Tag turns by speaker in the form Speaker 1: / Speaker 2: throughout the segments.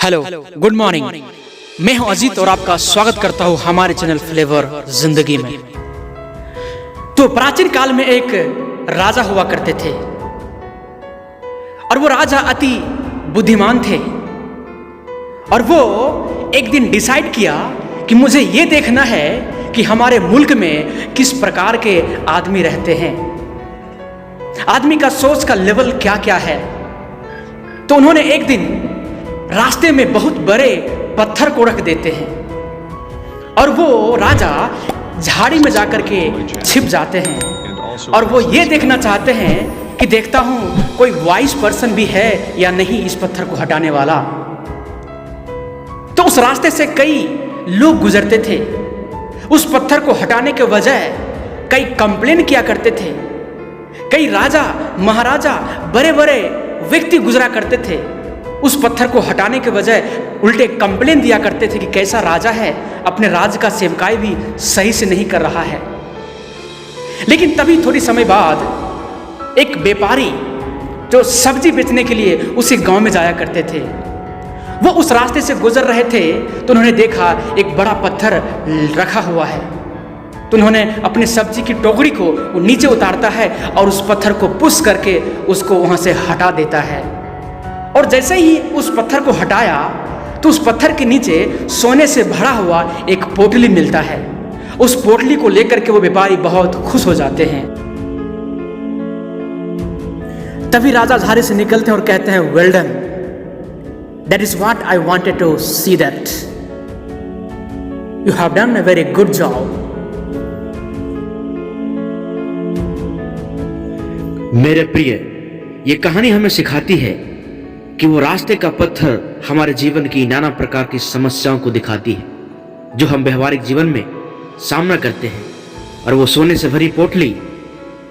Speaker 1: Hello, good morning. मैं हूं अजीत और आपका स्वागत करता हूं हमारे चैनल फ्लेवर जिंदगी में। तो प्राचीन काल में एक राजा हुआ करते थे और वो राजा अति बुद्धिमान थे और वो एक दिन डिसाइड किया कि मुझे ये देखना है कि हमारे मुल्क में किस प्रकार के आदमी रहते हैं, आदमी का सोच का लेवल क्या क्या है। तो उन्होंने एक दिन रास्ते में बहुत बड़े पत्थर को रख देते हैं और वो राजा झाड़ी में जाकर के छिप जाते हैं और वो ये देखना चाहते हैं कि देखता हूं कोई वाइज पर्सन भी है या नहीं इस पत्थर को हटाने वाला। तो उस रास्ते से कई लोग गुजरते थे। उस पत्थर को हटाने के वजह कई कंप्लेन किया करते थे। कई राजा महाराजा बड़े बड़े व्यक्ति गुजरा करते थे। उस पत्थर को हटाने के बजाय उल्टे कंप्लेन दिया करते थे कि कैसा राजा है, अपने राज्य का सेवकाई भी सही से नहीं कर रहा है। लेकिन तभी थोड़ी समय बाद एक व्यापारी जो सब्जी बेचने के लिए उसी गांव में जाया करते थे, वो उस रास्ते से गुजर रहे थे तो उन्होंने देखा एक बड़ा पत्थर रखा हुआ है। तो उन्होंने अपने सब्जी की टोकरी को वो नीचे उतारता है और उस पत्थर को पुश करके उसको वहां से हटा देता है। और जैसे ही उस पत्थर को हटाया तो उस पत्थर के नीचे सोने से भरा हुआ एक पोटली मिलता है। उस पोटली को लेकर के वो व्यापारी बहुत खुश हो जाते हैं। तभी राजा झाड़ी से निकलते हैं और कहते हैं, well done, that is what I wanted to see, that you have done a very good job.
Speaker 2: मेरे प्रिय, ये कहानी हमें सिखाती है कि वो रास्ते का पत्थर हमारे जीवन की नाना प्रकार की समस्याओं को दिखाती है जो हम व्यवहारिक जीवन में सामना करते हैं। और वो सोने से भरी पोटली,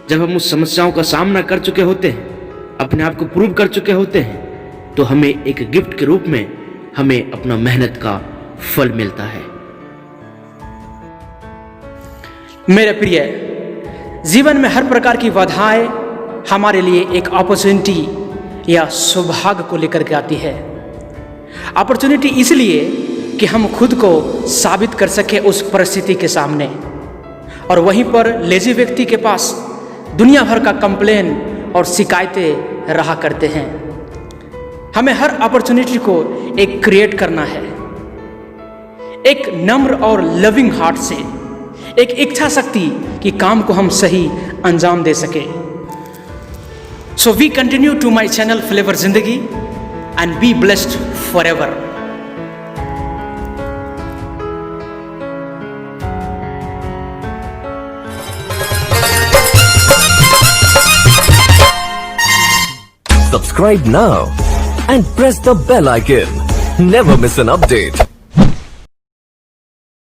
Speaker 2: जब हम उस समस्याओं का सामना कर चुके होते हैं, अपने आप को प्रूव कर चुके होते हैं, तो हमें एक गिफ्ट के रूप में हमें अपना मेहनत का फल मिलता है।
Speaker 1: मेरे प्रिय, जीवन में हर प्रकार की बाधाएं हमारे लिए एक अपॉर्चुनिटी या सौभाग्य को लेकर के आती है। अपॉर्चुनिटी इसलिए कि हम खुद को साबित कर सके उस परिस्थिति के सामने, और वहीं पर लेजी व्यक्ति के पास दुनिया भर का कंप्लेन और शिकायतें रहा करते हैं। हमें हर अपॉर्चुनिटी को एक क्रिएट करना है, एक नम्र और लविंग हार्ट से, एक इच्छा शक्ति कि काम को हम सही अंजाम दे सके। So we continue to my channel Flavor Zindagi and be blessed forever.
Speaker 3: Subscribe now and press the bell icon. Never miss an update.